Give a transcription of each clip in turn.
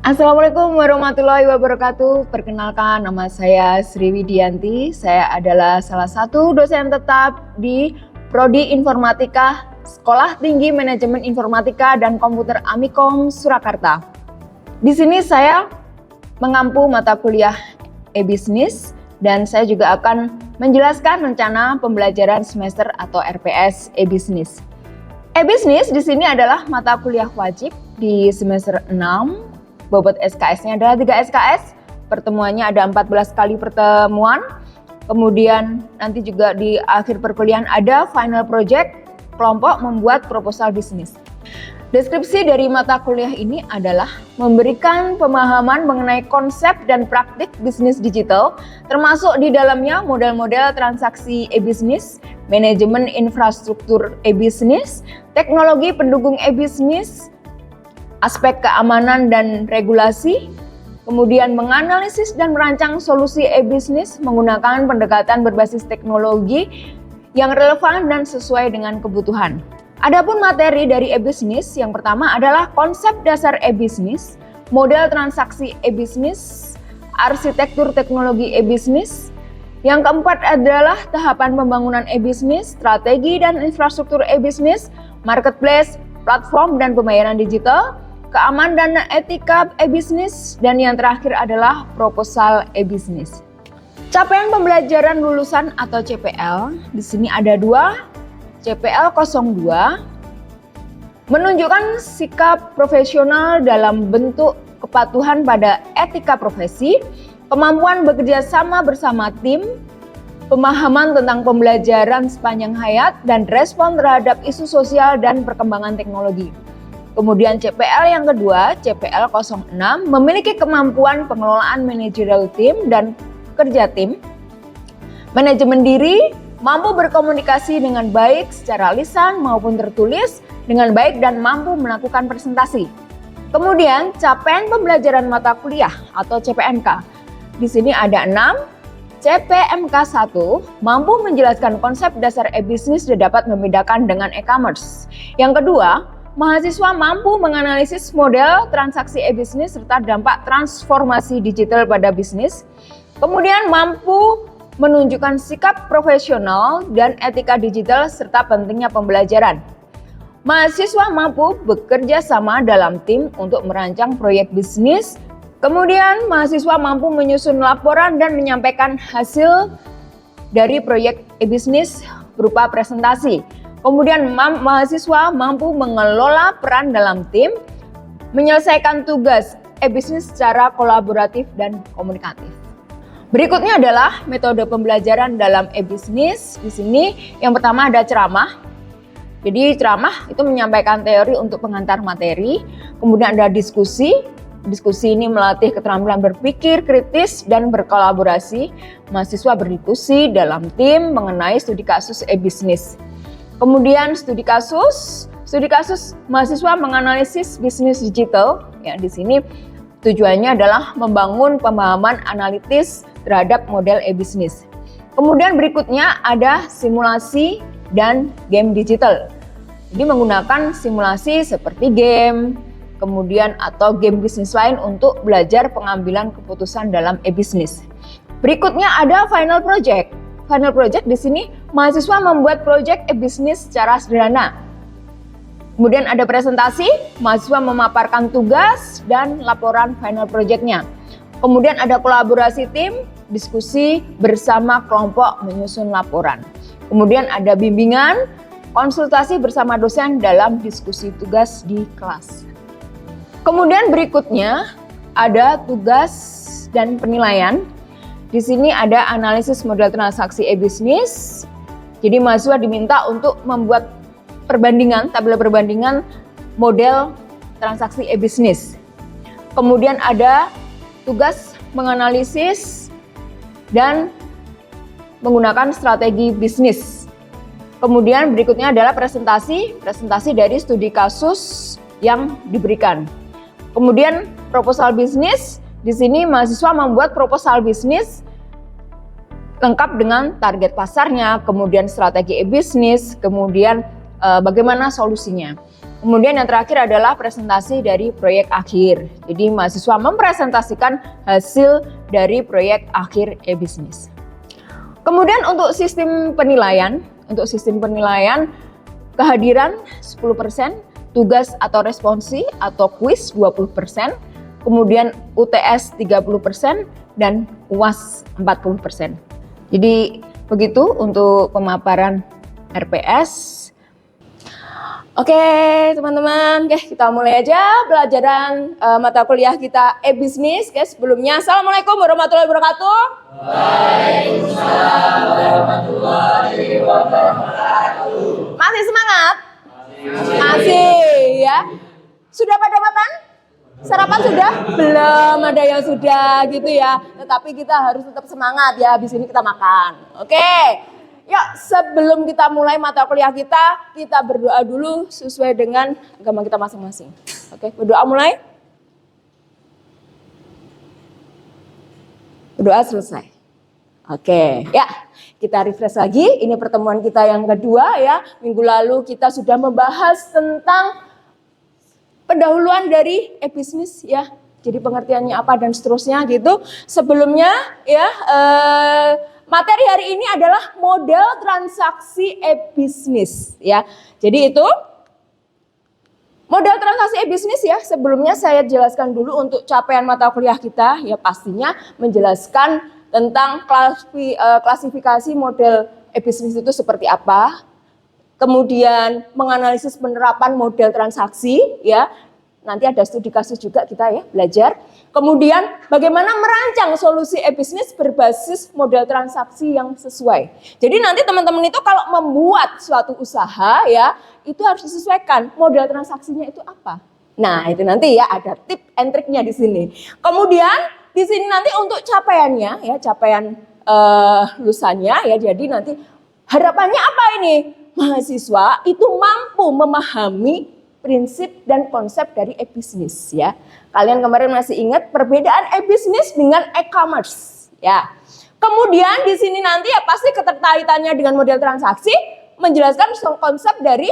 Assalamualaikum warahmatullahi wabarakatuh. Perkenalkan, nama saya Sri Widianti. Saya adalah salah satu dosen tetap di Prodi Informatika Sekolah Tinggi Manajemen Informatika dan Komputer Amikom Surakarta. Di sini saya mengampu mata kuliah e-bisnis dan saya juga akan menjelaskan rencana pembelajaran semester atau RPS e-bisnis. E-bisnis di sini adalah mata kuliah wajib di semester 6. Bobot SKS-nya adalah 3 SKS, pertemuannya ada 14 kali pertemuan, kemudian nanti juga di akhir perkuliahan ada final project, kelompok membuat proposal bisnis. Deskripsi dari mata kuliah ini adalah memberikan pemahaman mengenai konsep dan praktik bisnis digital, termasuk di dalamnya model-model transaksi e-bisnis, manajemen infrastruktur e-bisnis, teknologi pendukung e-bisnis, aspek keamanan dan regulasi, kemudian menganalisis dan merancang solusi e-bisnis menggunakan pendekatan berbasis teknologi yang relevan dan sesuai dengan kebutuhan. Adapun materi dari e-bisnis, yang pertama adalah konsep dasar e-bisnis, model transaksi e-bisnis, arsitektur teknologi e-bisnis. Yang keempat adalah tahapan pembangunan e-bisnis, strategi dan infrastruktur e-bisnis, marketplace, platform dan pembayaran digital, keamanan dan etika e-bisnis, dan yang terakhir adalah proposal e-bisnis. Capaian pembelajaran lulusan atau CPL, di sini ada 2. CPL 02 menunjukkan sikap profesional dalam bentuk kepatuhan pada etika profesi, kemampuan bekerja sama bersama tim, pemahaman tentang pembelajaran sepanjang hayat, dan respon terhadap isu sosial dan perkembangan teknologi. Kemudian CPL yang kedua, CPL 06, memiliki kemampuan pengelolaan manajerial tim dan kerja tim, manajemen diri, mampu berkomunikasi dengan baik secara lisan maupun tertulis dengan baik dan mampu melakukan presentasi. Kemudian capaian pembelajaran mata kuliah atau CPMK. Di sini ada 6. CPMK 1 mampu menjelaskan konsep dasar e-bisnis dan dapat membedakan dengan e-commerce. Yang kedua, mahasiswa mampu menganalisis model transaksi e-bisnis serta dampak transformasi digital pada bisnis. Kemudian mampu menunjukkan sikap profesional dan etika digital serta pentingnya pembelajaran. Mahasiswa mampu bekerja sama dalam tim untuk merancang proyek bisnis. Kemudian mahasiswa mampu menyusun laporan dan menyampaikan hasil dari proyek e-bisnis berupa presentasi. Kemudian mahasiswa mampu mengelola peran dalam tim, menyelesaikan tugas e-bisnis secara kolaboratif dan komunikatif. Berikutnya adalah metode pembelajaran dalam e-bisnis. Di sini yang pertama ada ceramah. Jadi ceramah itu menyampaikan teori untuk pengantar materi. Kemudian ada diskusi. Diskusi ini melatih keterampilan berpikir kritis dan berkolaborasi. Mahasiswa berdiskusi dalam tim mengenai studi kasus e-bisnis. Kemudian studi kasus. Studi kasus mahasiswa menganalisis bisnis digital. Ya, di sini tujuannya adalah membangun pemahaman analitis terhadap model e-bisnis. Kemudian berikutnya ada simulasi dan game digital. Jadi menggunakan simulasi seperti game, kemudian atau game bisnis lain untuk belajar pengambilan keputusan dalam e-bisnis. Berikutnya ada final project. Final project di sini mahasiswa membuat project e-bisnis secara sederhana. Kemudian ada presentasi, mahasiswa memaparkan tugas dan laporan final project-nya. Kemudian ada kolaborasi tim, diskusi bersama kelompok menyusun laporan. Kemudian ada bimbingan, konsultasi bersama dosen dalam diskusi tugas di kelas. Kemudian berikutnya ada tugas dan penilaian. Di sini ada analisis model transaksi e-bisnis. Jadi mahasiswa diminta untuk membuat perbandingan, tabel perbandingan model transaksi e-bisnis. Kemudian ada tugas menganalisis dan menggunakan strategi bisnis. Kemudian berikutnya adalah presentasi dari studi kasus yang diberikan. Kemudian proposal bisnis, di sini mahasiswa membuat proposal bisnis lengkap dengan target pasarnya, kemudian strategi e-bisnis, kemudian bagaimana solusinya. Kemudian yang terakhir adalah presentasi dari proyek akhir. Jadi mahasiswa mempresentasikan hasil dari proyek akhir e-bisnis. Kemudian untuk sistem penilaian, kehadiran 10%, tugas atau responsi atau kuis 20%, kemudian UTS 30% dan UAS 40%. Jadi begitu untuk pemaparan RPS. Oke teman-teman, kita mulai aja pelajaran mata kuliah kita e-bisnis. Sebelumnya, Assalamualaikum warahmatullahi wabarakatuh. Waalaikumsalam warahmatullahi wabarakatuh. Masih semangat? Masih ya. Sudah pada makan? Sarapan sudah? Belum ada yang sudah gitu ya. Tetapi kita harus tetap semangat ya, habis ini kita makan. Oke. Yuk, sebelum kita mulai mata kuliah kita berdoa dulu sesuai dengan agama kita masing-masing. Oke, berdoa mulai. Berdoa selesai. Oke, ya kita refresh lagi. Ini pertemuan kita yang kedua ya. Minggu lalu kita sudah membahas tentang pendahuluan dari e-bisnis ya. Jadi pengertiannya apa dan seterusnya gitu. Sebelumnya ya, materi hari ini adalah model transaksi e-bisnis ya. Jadi itu model transaksi e-bisnis ya. Sebelumnya saya jelaskan dulu untuk capaian mata kuliah kita ya, pastinya menjelaskan tentang klasifikasi model e-bisnis itu seperti apa. Kemudian menganalisis penerapan model transaksi ya. Nanti ada studi kasus juga kita ya belajar. Kemudian bagaimana merancang solusi e-bisnis berbasis model transaksi yang sesuai. Jadi nanti teman-teman itu kalau membuat suatu usaha ya, itu harus disesuaikan model transaksinya itu apa. Nah, itu nanti ya ada tip and triknya di sini. Kemudian di sini nanti untuk capaiannya ya, capaian lulusannya ya. Jadi nanti harapannya apa ini? Mahasiswa itu mampu memahami prinsip dan konsep dari e-bisnis ya. Kalian kemarin masih ingat perbedaan e-bisnis dengan e-commerce ya. Kemudian di sini nanti ya pasti keterkaitannya dengan model transaksi, menjelaskan konsep dari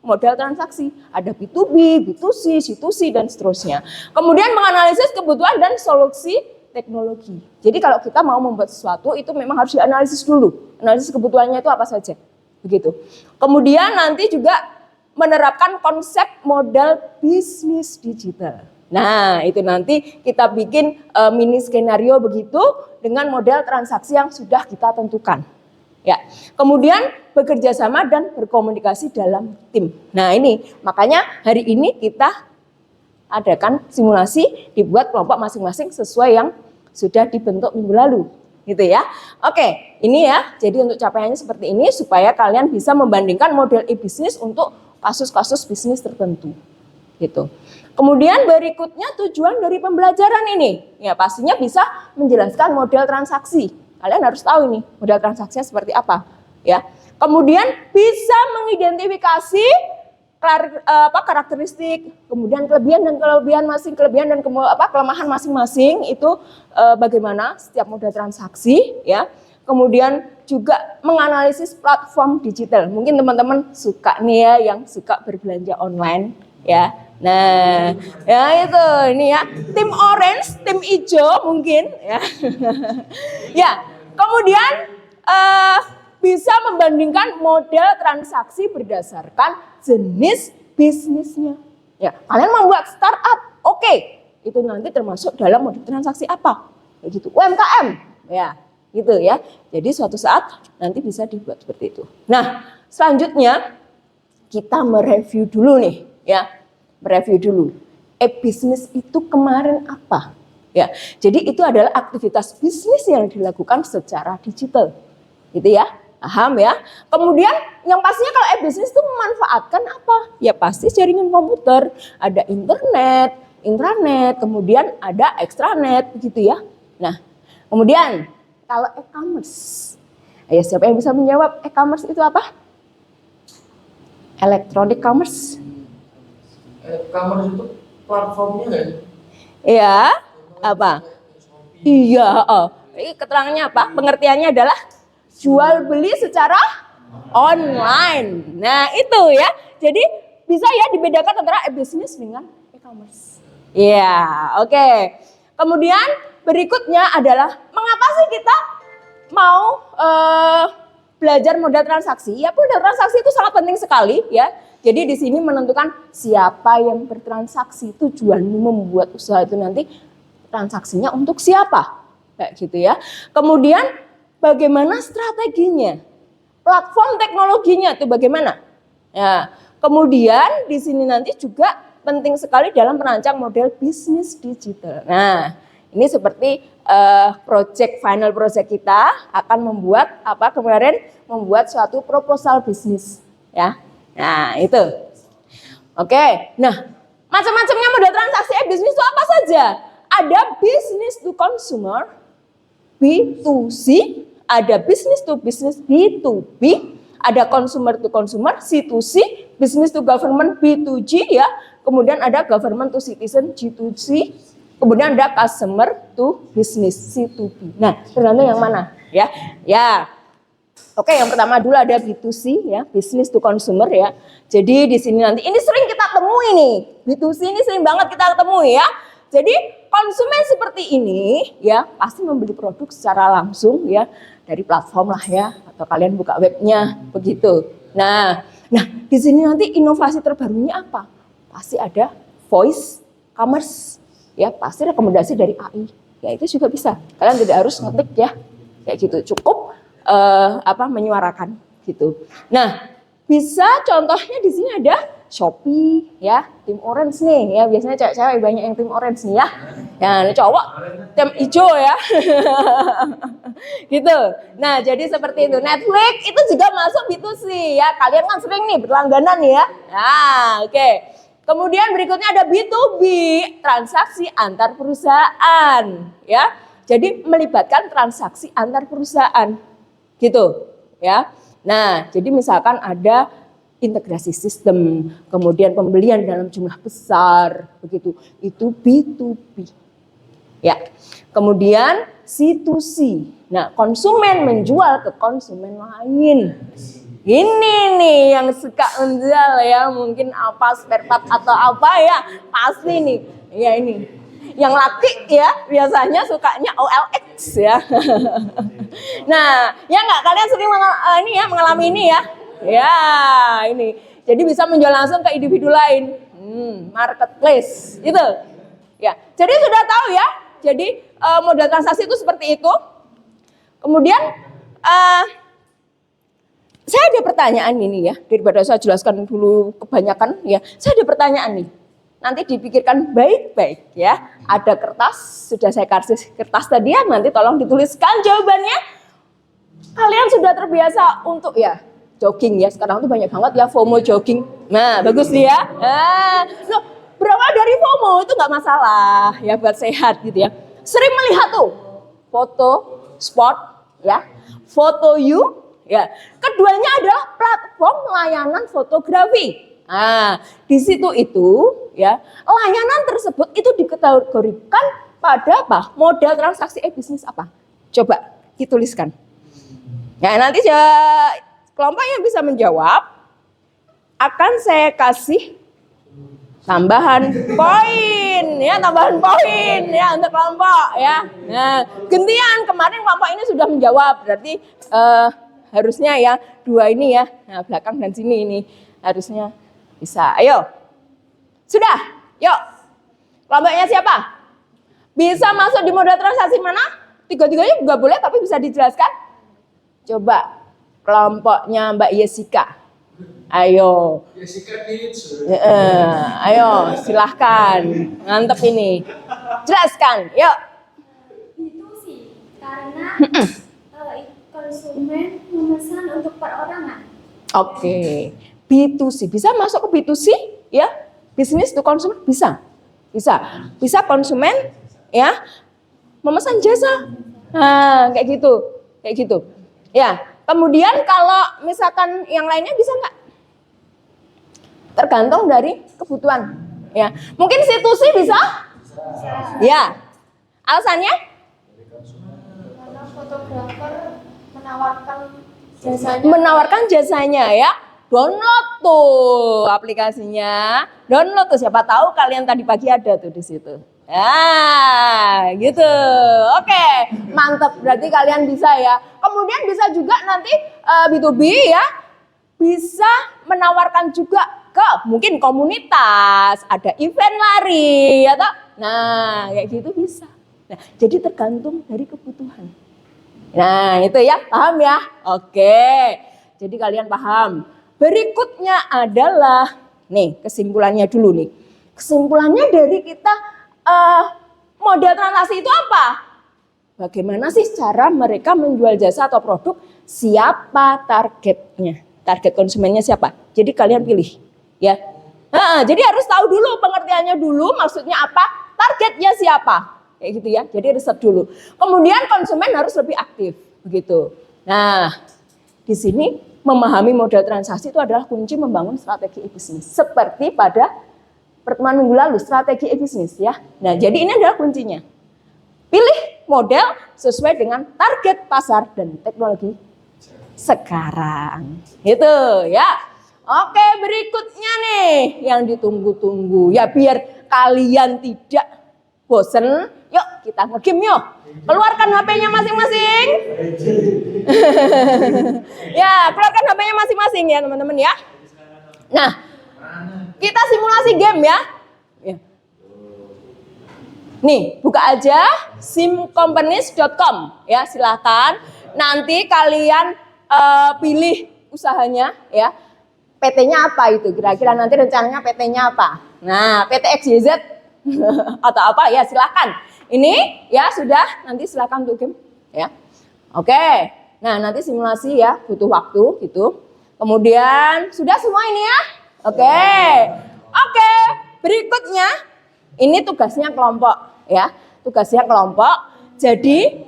model transaksi. Ada B2B, B2C, C2C dan seterusnya. Kemudian menganalisis kebutuhan dan solusi teknologi. Jadi kalau kita mau membuat sesuatu itu memang harus dianalisis dulu. Analisis kebutuhannya itu apa saja. Begitu. Kemudian nanti juga menerapkan konsep model bisnis digital. Nah, itu nanti kita bikin mini skenario begitu dengan model transaksi yang sudah kita tentukan. Ya. Kemudian bekerja sama dan berkomunikasi dalam tim. Nah, ini makanya hari ini kita adakan simulasi, dibuat kelompok masing-masing sesuai yang sudah dibentuk minggu lalu. Gitu ya. Oke, ini ya. Jadi untuk capaiannya seperti ini supaya kalian bisa membandingkan model e-bisnis untuk kasus-kasus bisnis tertentu gitu. Kemudian berikutnya tujuan dari pembelajaran ini ya pastinya bisa menjelaskan model transaksi. Kalian harus tahu ini model transaksinya seperti apa ya. Kemudian bisa mengidentifikasi karakteristik, kemudian kelebihan dan kelemahan masing-masing itu bagaimana setiap model transaksi ya. Kemudian juga menganalisis platform digital. Mungkin teman-teman suka nih ya yang suka berbelanja online ya. Nah, ya itu ini ya, tim orange, tim hijau mungkin ya. Ya, kemudian bisa membandingkan model transaksi berdasarkan jenis bisnisnya. Ya, kalian membuat startup, oke. Itu nanti termasuk dalam model transaksi apa? Begitu. UMKM, ya. Gitu ya. Jadi suatu saat nanti bisa dibuat seperti itu. Nah, selanjutnya kita mereview dulu nih, ya. Mereview dulu. E-bisnis itu kemarin apa? Ya. Jadi itu adalah aktivitas bisnis yang dilakukan secara digital. Gitu ya. Paham ya? Kemudian yang pastinya kalau e-bisnis itu memanfaatkan apa? Ya pasti jaringan komputer, ada internet, intranet, kemudian ada extranet gitu ya. Nah, kemudian kalau e-commerce, ayo siapa yang bisa menjawab e-commerce itu apa? Electronic commerce. E-commerce itu platformnya nggak? Iya, apa? Iya, ini keterangannya apa? Pengertiannya adalah jual beli secara online. Nah itu ya, jadi bisa ya dibedakan antara e-business dengan e-commerce. Iya, oke. Kemudian berikutnya adalah mengapa sih kita mau belajar modal transaksi? Ya, modal transaksi itu sangat penting sekali ya. Jadi di sini menentukan siapa yang bertransaksi, tujuanmu membuat usaha itu nanti transaksinya untuk siapa, kayak gitu ya. Kemudian bagaimana strateginya, platform teknologinya itu bagaimana? Ya, kemudian di sini nanti juga penting sekali dalam merancang model bisnis digital. Nah, ini seperti final project kita akan membuat apa kemarin membuat suatu proposal bisnis, ya. Nah, itu. Oke. Nah, macam-macamnya model transaksi bisnis itu apa saja? Ada business to consumer, B2C, ada business to business, B2B, ada consumer to consumer, C2C, business to government, B2G ya. Kemudian ada government to citizen, G2C. Kemudian ada customer to business, C2B. Nah, tergantung yang mana ya? Ya. Oke, yang pertama dulu ada B2C ya, business to consumer ya. Jadi di sini nanti ini sering kita temui nih. B2C ini sering banget kita temui ya. Jadi konsumen seperti ini ya pasti membeli produk secara langsung ya dari platform lah ya atau kalian buka webnya begitu. Nah di sini nanti inovasi terbarunya apa? Pasti ada voice commerce ya, pasti rekomendasi dari AI. Ya itu juga bisa. Kalian tidak harus ngetik ya kayak gitu, cukup menyuarakan gitu. Nah bisa contohnya di sini ada Shopee ya, tim orange nih ya, biasanya cewek-cewek banyak yang tim orange nih ya. Ya, ini cowok tim hijau ya. Gitu. Nah, jadi seperti itu. Netflix itu juga masuk B2C ya. Kalian kan sering nih berlangganan ya. Nah, oke. Kemudian berikutnya ada B2B, transaksi antar perusahaan ya. Jadi melibatkan transaksi antar perusahaan. Gitu, ya. Nah, jadi misalkan ada integrasi sistem, kemudian pembelian dalam jumlah besar, begitu. Itu B2B. Ya. Kemudian C2C. Nah, konsumen menjual ke konsumen lain. Ini nih yang suka menjual ya, mungkin apa spare part atau apa ya, pasti nih. Ya ini. Yang laki ya biasanya sukanya OLX ya. Nah, ya nggak kalian sering mengalami ini ya. Ya, ini. Jadi bisa menjual langsung ke individu lain. Marketplace, itu. Ya. Jadi sudah tahu ya. Jadi modal transaksi itu seperti itu. Kemudian saya ada pertanyaan ini ya. Daripada saya jelaskan dulu kebanyakan ya. Saya ada pertanyaan nih. Nanti dipikirkan baik-baik ya. Ada kertas, sudah saya kasih kertas tadi ya. Nanti tolong dituliskan jawabannya. Kalian sudah terbiasa untuk ya jogging ya, sekarang tuh banyak banget ya FOMO jogging. Nah, bagus nih ya. Berawal dari FOMO itu nggak masalah ya buat sehat gitu ya. Sering melihat tuh foto spot ya, foto you ya. Keduanya adalah platform layanan fotografi. Nah, di situ itu ya, layanan tersebut itu dikategorikan pada apa? Modal transaksi bisnis apa? Coba dituliskan. Nah, nanti kelompok yang bisa menjawab akan saya kasih tambahan poin ya, untuk kelompok ya. Nah, gantian kemarin kelompok ini sudah menjawab, berarti harusnya ya dua ini ya, nah belakang dan sini ini harusnya bisa. Ayo, sudah, yuk. Kelompoknya siapa? Bisa masuk di modal transaksi mana? Tiga-tiganya juga boleh, tapi bisa dijelaskan. Coba. Kelompoknya Mbak Yesika. Ayo. Yesika Teach. Ayo, silahkan. Ngantep ini. Jelaskan, yuk. Itu sih, karena konsumen memesan untuk perorangan. Oke. B2C. Bisa masuk ke B2C? Ya. Business to consumer? Bisa. Bisa konsumen ya memesan jasa. Nah, kayak gitu. Ya. Kemudian kalau misalkan yang lainnya bisa nggak? Tergantung dari kebutuhan. Ya, mungkin C2C bisa? Ya. Alasannya? Karena fotografer menawarkan Menawarkan jasanya ya. download tuh aplikasinya. Download tuh, siapa tahu kalian tadi pagi ada tuh di situ. Ya, gitu. Oke, mantap. Berarti kalian bisa ya. Kemudian bisa juga nanti B2B ya, bisa menawarkan juga ke mungkin komunitas, ada event lari, atau nah kayak gitu bisa. Nah, jadi tergantung dari kebutuhan. Nah, itu ya, paham ya? Oke. Jadi kalian paham. Berikutnya adalah nih kesimpulannya dulu nih. Kesimpulannya dari kita model transaksi itu apa? Bagaimana sih cara mereka menjual jasa atau produk? Siapa targetnya? Target konsumennya siapa? Jadi kalian pilih, ya. Jadi harus tahu dulu pengertiannya dulu, maksudnya apa? Targetnya siapa? Kayak gitu ya. Jadi riset dulu. Kemudian konsumen harus lebih aktif, begitu. Nah, di sini memahami model transaksi itu adalah kunci membangun strategi e-bisnis. Seperti pada pertemuan minggu lalu, strategi e-bisnis ya. Nah, jadi ini adalah kuncinya. Pilih model sesuai dengan target pasar dan teknologi sekarang. Gitu ya. Oke, berikutnya nih yang ditunggu-tunggu. Ya biar kalian tidak bosen, yuk kita nge-game yuk. Keluarkan HP-nya masing-masing. Ya, keluarkan HP-nya masing-masing ya teman-teman ya. Nah, kita simulasi game ya. Nih, buka aja simcompanies.com ya, silahkan. Nanti kalian pilih usahanya ya. PT-nya apa itu? Kira-kira nanti rencananya PT-nya apa? Nah, PT XYZ atau apa ya, silahkan. Ini ya sudah, nanti silahkan untuk game ya. Oke. Nah, nanti simulasi ya, butuh waktu gitu. Kemudian sudah semua ini ya. Oke, berikutnya ini tugasnya kelompok ya, tugasnya kelompok. Jadi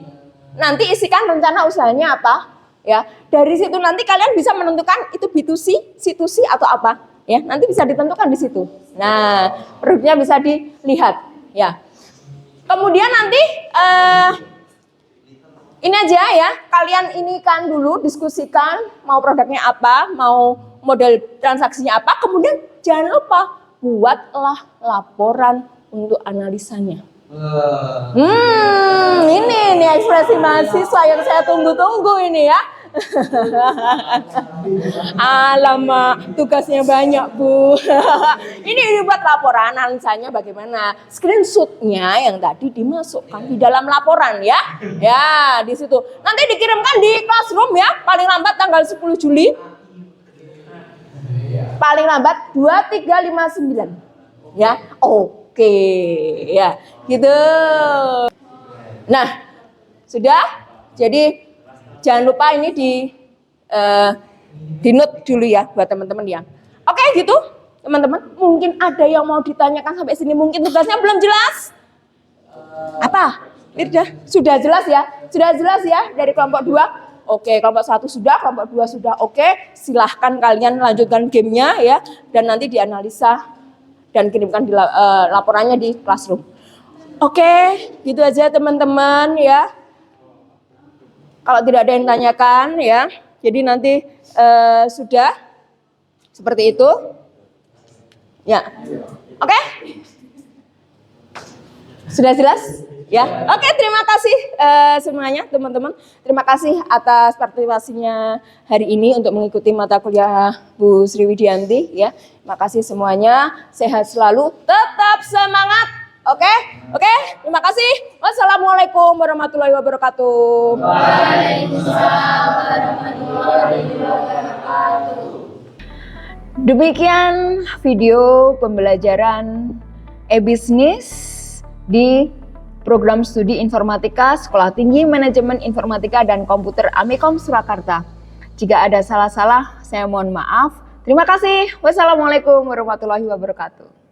nanti isikan rencana usahanya apa ya. Dari situ nanti kalian bisa menentukan itu B2C, C2C atau apa ya. Nanti bisa ditentukan di situ. Nah, produknya bisa dilihat ya. Kemudian nanti ini aja ya, kalian ini kan dulu diskusikan mau produknya apa, mau model transaksinya apa, kemudian jangan lupa buatlah laporan untuk analisanya. Ini nih ekspresi mahasiswa yang saya tunggu-tunggu ini ya. Alamak, tugasnya banyak Bu. Ini buat laporan analisanya bagaimana. Screenshotnya yang tadi dimasukkan di dalam laporan ya. Ya, di situ. Nanti dikirimkan di Classroom ya, paling lambat tanggal 10 Juli. Paling lambat 2359. Ya, oke. Ya, gitu. Nah, sudah. Jadi jangan lupa ini di note dulu ya buat teman-teman ya. Oke gitu teman-teman. Mungkin ada yang mau ditanyakan sampai sini. Mungkin tugasnya belum jelas. Apa? Sudah jelas ya? Sudah jelas ya dari kelompok 2? Oke, kelompok 1 sudah, kelompok 2 sudah. Oke, silahkan kalian lanjutkan gamenya ya. Dan nanti dianalisa dan kirimkan laporannya di Classroom. Oke, gitu aja teman-teman ya. Kalau tidak ada yang tanyakan ya, jadi nanti sudah seperti itu, ya, oke, sudah jelas, ya, oke, terima kasih semuanya teman-teman, terima kasih atas partisipasinya hari ini untuk mengikuti mata kuliah Bu Sri Widianti, ya, terima kasih semuanya, sehat selalu, tetap semangat. Oke, terima kasih. Wassalamualaikum warahmatullahi wabarakatuh. Waalaikumsalam warahmatullahi wabarakatuh. Demikian video pembelajaran e-bisnis di program studi informatika Sekolah Tinggi Manajemen Informatika dan Komputer Amikom Surakarta. Jika ada salah-salah, saya mohon maaf. Terima kasih. Wassalamualaikum warahmatullahi wabarakatuh.